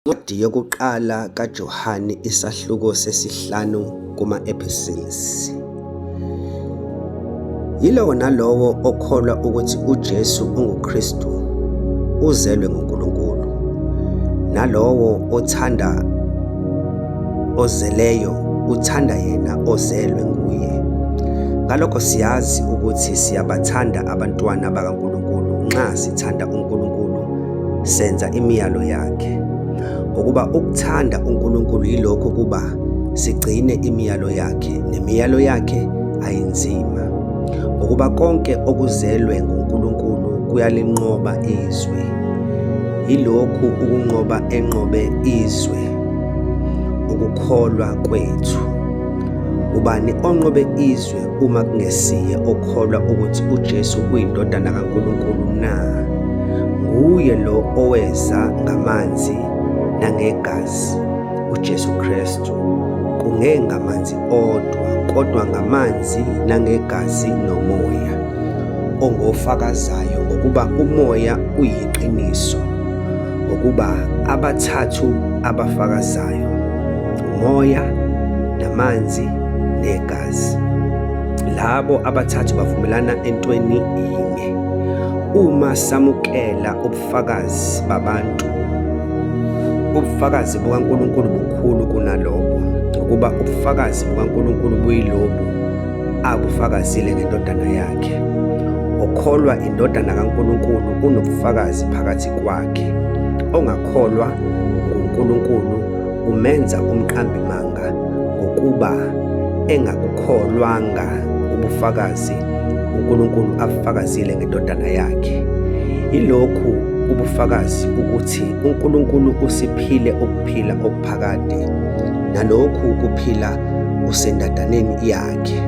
Incwadi yokuqala kaJohane isahluko sesi-5 kuma-Epistles. Yilowo nalowo okholwa ukuthi uJesu unguKristu uzelwe nguNkulunkulu, nalowo othanda ozeleyo uthanda yena ozelwe nguye. Ngalokho siyazi ukuthi siyabathanda abantwana bakaNkulunkulu nxa sithanda uNkulunkulu senza imiyalo yakhe. Ngokuba ukuthanda uNkulunkulu yilokho kuba sigcine imiyalo yakhe, nemiyalo yakhe ayinzima. Ngokuba konke okuzelwe nguNkulunkulu kuyalinqoba izwe. Yilokhu ukunqoba enqobe izwe, ukukholwa kwethu. Ubani onqobe izwe uma kungesiye okholwa ukuthi uJesu uyindodana kaNkulunkulu na? Nguye lo oweza ngamanzi nangegazi, uJesu Kristu, kungengamanzi odwa, kodwa ngamanzi nangegazi nomoya, ongofakazayo ngokuba umoya uyiqiniso, ngokuba abathathu abafakazayo, umoya, namanzi, negazi. Labo abathathu bavumelana entweni yinye. Uma samukela ubufakazi babantu, ubufakazi bukaNkulunkulu bukhulu kunalobo, ngokuba ubufakazi bukaNkulunkulu buyilobu abufakazile ngendodana yakhe. Okholwa indodana kaNkulunkulu unobufakazi phakathi kwakhe. Ongakholwa nguNkulunkulu umenza umqambimanga, ngokuba engakukholwanga ubufakazi uNkulunkulu abufakazile ngendodana yakhe. Yilokhu ubufakazi ukuthi uNkulunkulu usiphile ukuphila okuphakade, nalokhu ukuphila kusendadaneni yakhe.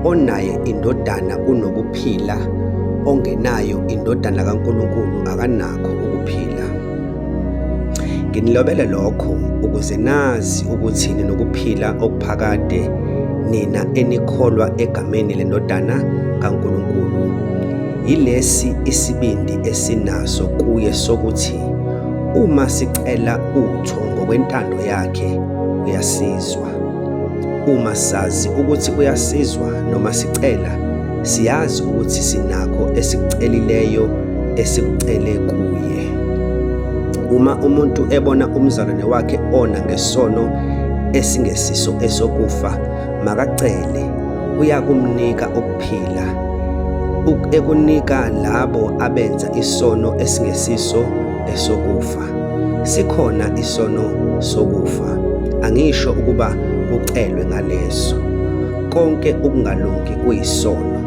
Onaye indodana unokuphila, ongenayo indodana kaNkulunkulu akanakho ukuphila. Nginilobele lokho ukuze nazi ukuthi ninokuphila okuphakade nina enikholwa egameni lendodana kaNkulunkulu. Yilesi isibindi esinaso kuye sokuthi uma sicela utho ngokwentando yakhe uyasizwa. Uma sazi ukuthi uyasizwa noma sicela, siyazi ukuthi sinakho esikucelileyo esikucele kuye. Uma umuntu ebona umzalwane wakhe ona ngesono esingesiso esokufa, makacele, uyakumnika ukuphila. Ekunika labo abenza isono esingesiso esokufa. Sikhona isono sokufa, angisho ukuba kucelwe ngaleso. Konke ukungalungi kuyisono.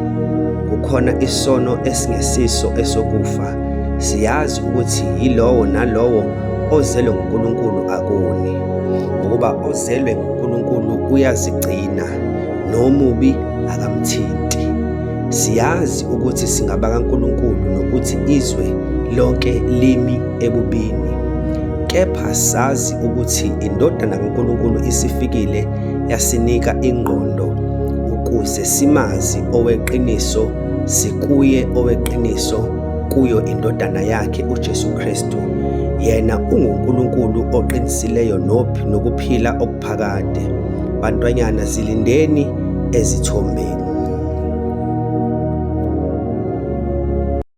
Kukhona isono esingesiso esokufa. Siyazi ukuthi yilowo nalowo ozelwe nguNkulunkulu akuni. Ngokuba ozelwe nguNkulunkulu uyazigcina, nomubi akamthinti. Siyazi ukuthi singabakaNkulunkulu nokuthi izwe lonke limi ebubini. Kepha sazi ukuthi indodana kaNkulunkulu isifikile yasinika ingqondo ukuze simazi oweqiniso, sikuye oweqiniso kuyo indodana yakhe uJesu Kristu. Yena unguNkulunkulu oqinisileyo nokuphila okuphakade. Bantwanyana, zilindeni ezithombeni.